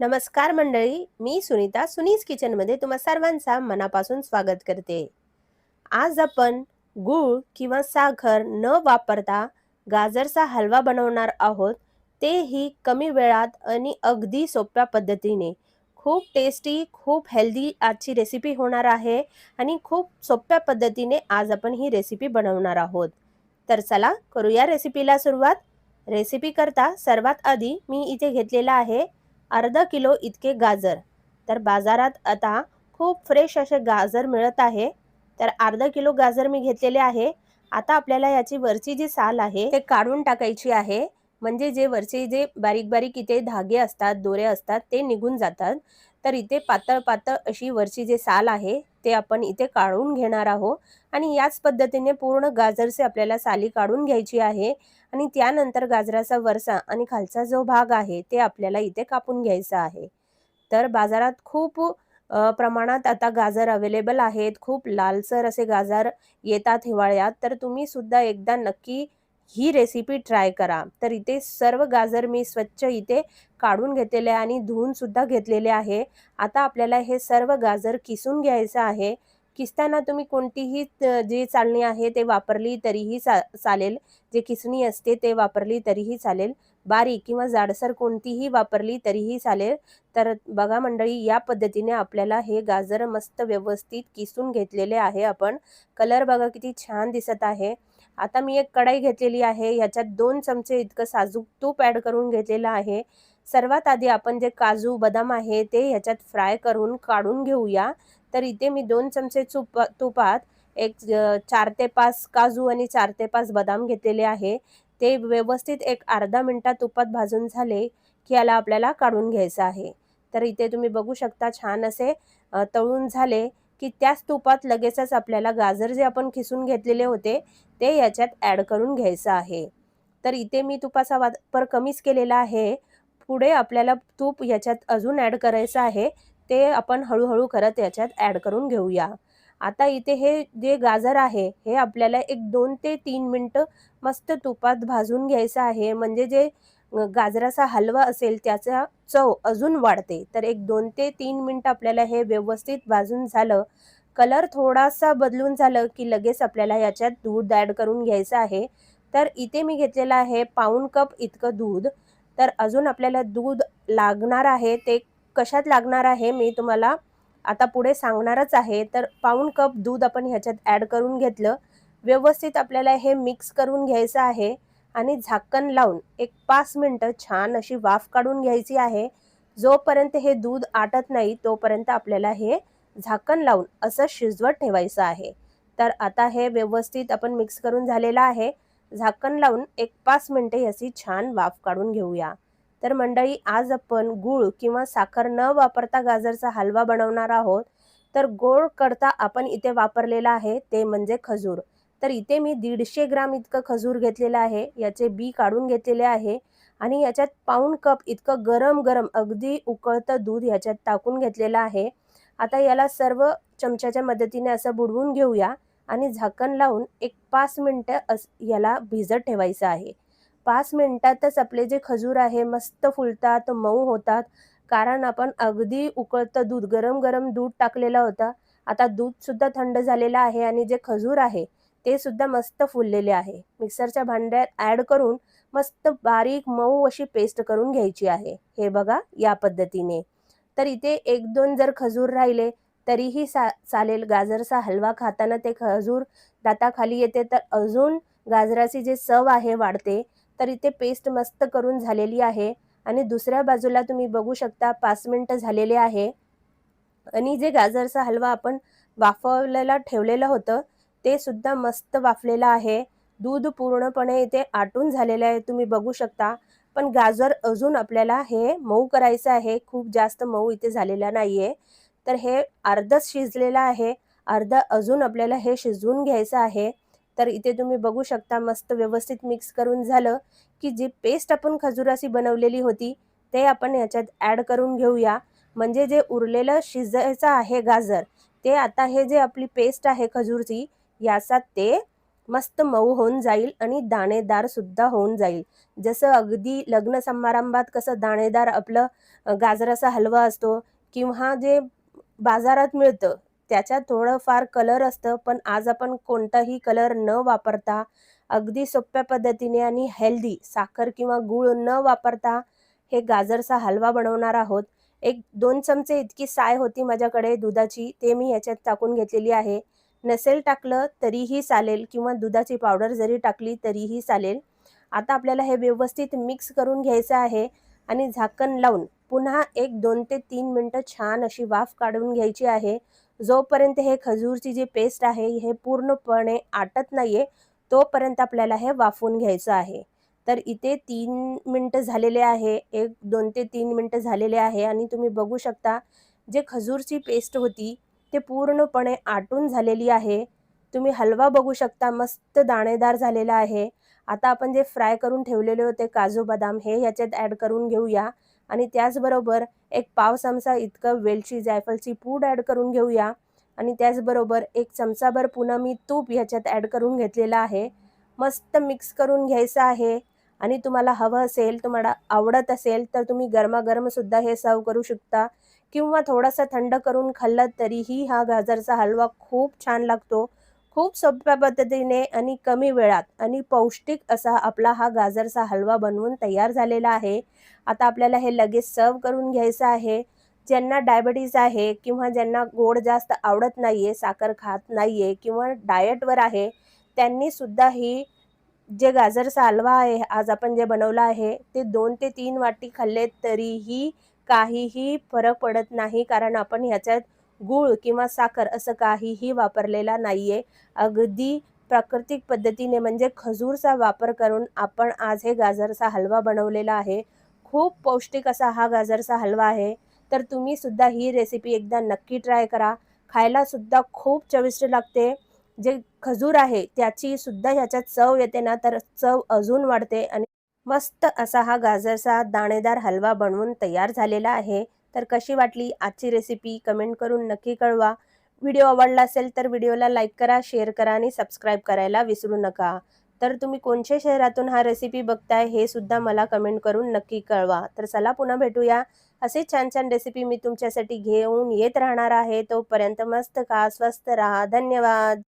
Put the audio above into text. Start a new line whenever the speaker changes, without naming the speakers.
नमस्कार मंडळी, मी सुनीता सुनीज किचनमध्ये तुम्हा सर्वांचा मनापासून स्वागत करते. आज आपण गूळ किंवा साखर न वापरता गाजरचा हलवा बनवणार आहोत. तेही कमी वेळात आणि अगदी सोप्या पद्धतीने. खूप टेस्टी, खूप हेल्दी आजची रेसिपी होणार आहे आणि खूप सोप्या पद्धतीने आज आपण ही रेसिपी बनवणार आहोत. तर चला करूया रेसिपीला सुरुवात. रेसिपी करता सर्वात आधी मी इथे घेतलेला आहे अर्धा किलो इतके गाजर. तर बाजारात आता खूप फ्रेश असे गाजर मिळत आहे. तर अर्धा किलो गाजर मी घेतलेले आहे. आता आपल्याला याची वरची जी साल आहे ते काढून टाकायची आहे. म्हणजे जे वरचे जे बारीक बारीक इथे धागे असतात, दोरे असतात ते निघून जातात. तर इथे पातळ पातळ अशी वरची जे साल आहे ते आपण इथे काढून घेणार आहोत. आणि याच पद्धतीने पूर्ण गाजरचे आपल्याला साली काढून घ्यायची आहे. आणि त्यानंतर गाजराचा वरचा आणि खालचा जो भाग आहे ते आपल्याला इथे कापून घ्यायचा आहे. तर बाजारात खूप प्रमाणात आता गाजर अवेलेबल आहेत. खूप लालसर असे गाजर येतात हिवाळ्यात. तर तुम्ही सुद्धा एकदा नक्की ही रेसिपी ट्राय करा. तर इथे सर्व गाजर मी स्वच्छ इथे काढून घेतलेले आहे आणि धुवून सुद्धा घेतलेले आहे. आता आपल्याला हे सर्व गाजर किसून घ्यायचं आहे. किसताना तुम्ही कोणतीही जी चाळणी आहे ते वापरली तरीही चालेल. जे किसणी असते ते वापरली तरीही चालेल. बारीक किंवा जाडसर कोणतीही वापरली तरीही चालेल. तर बघा मंडळी, या पद्धतीने आपल्याला हे गाजर मस्त व्यवस्थित किसून घेतलेले आहे आपण. कलर बघा किती छान दिसत आहे. आता मी एक कढई घेतलेली आहे. याच्यात 2 चमचे इतकं साजूक तूप ॲड करून घेतलेलं आहे. सर्वात आधी आपण जे काजू, बदाम आहे ते ह्याच्यात फ्राय करून काढून घेऊया. तर इथे मी 2 चमचे तुपात एक 4 ते 5 काजू आणि 4 ते 5 बदाम घेतलेले आहे. ते व्यवस्थित एक अर्धा मिनिटात तुपात भाजून झाले, की याला आपल्याला काढून घ्यायचं आहे. तर इथे तुम्ही बघू शकता छान असे तळून झाले, की त्याच तुपात लगेचच आपल्याला गाजर जे आपण खिसून घेतलेले होते, ते याच्यात ॲड करून घ्यायचं आहे. तर इथे मी तुपाचा वापर कमीच केलेला आहे. पुढे आपल्याला तूप याच्यात अजून ॲड करायचं आहे. ते आपण हळू करत याच्यात ॲड करून घेऊया. आता इथे हे जे गाजर आहे, हे आपल्याला एक 2 ते 3 मिनिटं मस्त तुपात भाजून घ्यायचं आहे. म्हणजे जे गाजराचा हलवा असेल त्याचा चव अजून वाढते. तर एक 2 ते 3 मिनिटं आपल्याला हे व्यवस्थित भाजून झालं, कलर थोडासा बदलून झालं, की लगेच आपल्याला याच्यात दूध ॲड करून घ्यायचं आहे. तर इथे मी घेतलेलं आहे पाऊण कप इतकं दूध. तर अजून आपल्याला दूध लागणार आहे. ते कशात लागणार आहे मी तुम्हाला आता पुढे सांगणारच आहे. तर पाऊण कप दूध आपण ह्याच्यात ॲड करून घेतलं. व्यवस्थित आपल्याला हे मिक्स करून घ्यायचं आहे आणि झाकण लावून एक 5 मिनिटं छान अशी वाफ काढून घ्यायची आहे. जोपर्यंत हे दूध आटत नाही तोपर्यंत आपल्याला हे झाकण लावून असं शिजवत ठेवायचं आहे. तर आता हे व्यवस्थित आपण मिक्स करून झालेलं आहे. झाकण लावून एक 5 मिनिटे याची छान वाफ काढून घेऊया. तर मंडळी, आज आपण गूळ किंवा साखर न वापरता गाजरचा हलवा बनवणार आहोत. तर गोड करता आपण इथे वापरलेला आहे ते म्हणजे खजूर. तर इथे मी 150 ग्राम इतकं खजूर घेतलेलं आहे. याचे बी काढून घेतलेले आहे आणि याच्यात पाऊण कप इतकं गरम अगदी उकळतं दूध याच्यात टाकून घेतलेलं आहे. आता याला सर्व चमच्याच्या मदतीने असं बुडवून घेऊया आणि झाकण लावून एक 5 मिनिटं याला भिजत ठेवायचं आहे. 5 मिनिटातच आपले जे खजूर आहे मस्त फुलतात, मऊ होतात. कारण आपण अगदी उकळतं दूध, गरम दूध टाकलेलं होतं. आता दूधसुद्धा थंड झालेलं आहे आणि जे खजूर आहे ते सुद्धा मस्त फुललेले आहे. मिक्सरच्या भांड्यात ॲड करून मस्त बारीक मऊ अशी पेस्ट करून घ्यायची आहे. हे बघा या पद्धतीने. तर इथे 1-2 जर खजूर राहिले तरीही चालेल. गाजरचा हलवा खाताना ते खजूर दाताखाली येते तर अजून गाजराची जी चव आहे वाढते. तर इथे पेस्ट मस्त करून झालेली आहे आणि दुसऱ्या बाजूला तुम्ही बघू शकता 5 मिनिटं झालेले आहे आणि जे गाजरचा हलवा आपण वाफवलेला ठेवलेलं होतं, ते सुद्धा मस्त वाफलेलं आहे. दूध पूर्णपणे इथे आटून झालेलं आहे, तुम्ही बघू शकता. पण गाजर अजून आपल्याला हे मऊ करायचं आहे. खूप जास्त मऊ इथे झालेला नाहीये. तर हे अर्धच शिजलेलं आहे. अर्धं अजून आपल्याला हे शिजवून घ्यायचं आहे. तर इथे तुम्ही बघू शकता मस्त व्यवस्थित मिक्स करून झालं, की जी पेस्ट आपण खजुराची बनवलेली होती, ते आपण याच्यात ॲड करून घेऊया. म्हणजे जे उरलेलं शिजायचं आहे गाजर, ते आता हे जे आपली पेस्ट आहे खजूरची, याच्यात ते मस्त मऊ होऊन जाईल आणि दाणेदार सुद्धा होऊन जाईल. जसं अगदी लग्न समारंभात कसं दाणेदार आपलं गाजराचा हलवा असतो किंवा जे बाजारात मिळतं, त्याच्यात थोडंफार कलर असतं, पण आज आपण कोणताही कलर न वापरता अगदी सोप्या पद्धतीने आणि हेल्दी साखर किंवा गूळ न वापरता हे गाजरचा हलवा बनवणार आहोत. 1-2 चमचे इतकी साय होती माझ्याकडे दुधाची, ते मी ह्याच्यात टाकून घेतलेली आहे. नसेल टाकलं तरीही चालेल किंवा दुधाची पावडर जरी टाकली तरीही चालेल. आता आपल्याला हे व्यवस्थित मिक्स करून घ्यायचं आहे आणि झाकण लावून पुन्हा एक 2 ते 3 मिनिटं छान अशी वाफ काढून घ्यायची आहे. जोपर्यंत हे खजूरची जी पेस्ट आहे हे पूर्णपणे आटत नाहीये, तोपर्यंत आपल्याला हे वाफवून घ्यायचं आहे. तर इथे 3 मिनिटं झालेले आहे. 1-2 ते 3 मिनिटं झालेले आहे आणि तुम्ही बघू शकता जे खजूरची पेस्ट होती ते पूर्णपणे आटून झालेली आहे. तुम्ही हलवा बघू शकता मस्त दाणेदार झालेला आहे. आता आपण जे फ्राय करून ठेवलेले होते काजू बदाम हे ह्याच्यात ॲड करून घेऊया आणि त्याचबरोबर एक पाव चमचा इतकं वेलची जायफळची पूड ॲड करून घेऊया आणि त्याचबरोबर 1 चमचाभर पुन्हा मी तूप ह्याच्यात ॲड करून घेतलेलं आहे. मस्त मिक्स करून घ्यायचं आहे आणि तुम्हाला हवं असेल, तुम्हाला आवडत असेल तर तुम्ही गरमागरम सुद्धा हे सर्व्ह करू शकता किंवा थोडासा थंड करून खाल्लात तरीही हा गाजरचा हलवा खूप छान लागतो. खूप सोप्या पद्धतीने आणि कमी वेळात आणि पौष्टिक असा आपला हा गाजरचा हलवा बनवून तयार झालेला आहे. आता आपल्याला हे लगेच सर्व्ह करून घ्यायचं आहे. ज्यांना डायबिटीज आहे किंवा ज्यांना गोड जास्त आवडत नाहीये, साखर खात नाहीये किंवा डायटवर आहे, त्यांनी सुद्धा ही जे गाजरचा हलवा आहे आज आपण जे बनवला आहे, ते 2 ते 3 वाटी खाल्ले तरीही काहीही फरक पडत नाही. कारण आपण ह्याच्यात गूळ किंवा साखर असं काहीही वापरलेला नाहीये. अगदी प्राकृतिक पद्धतीने म्हणजे खजूरचा वापर करून आपण आज हे गाजरचा हलवा बनवलेला आहे. खूप पौष्टिक असा हा गाजरचा हलवा आहे. तर तुम्ही सुद्धा ही रेसिपी एकदा नक्की ट्राय करा. खायला सुद्धा खूप चविष्ट लागते. जे खजूर आहे त्याची सुद्धा ह्याच्यात चव येते ना, तर चव अजून वाढते आणि मस्त असा हा गाजरचा दाणेदार हलवा बनवून तयार झालेला आहे. तर कशी वाटली आजची रेसिपी कमेंट करून नक्की कळवा. व्हिडिओ आवडला असेल तर व्हिडिओला लाईक करा, शेअर करा आणि सबस्क्राईब करायला विसरू नका. तर तुम्ही कोणत्या शहरातून हा रेसिपी बघताय हे सुद्धा मला कमेंट करून नक्की कळवा. तर चला पुन्हा भेटूया. असे छान छान रेसिपी मी तुमच्यासाठी घेऊन येत राहणार आहे. तोपर्यंत मस्त खा, स्वस्त राहा. धन्यवाद.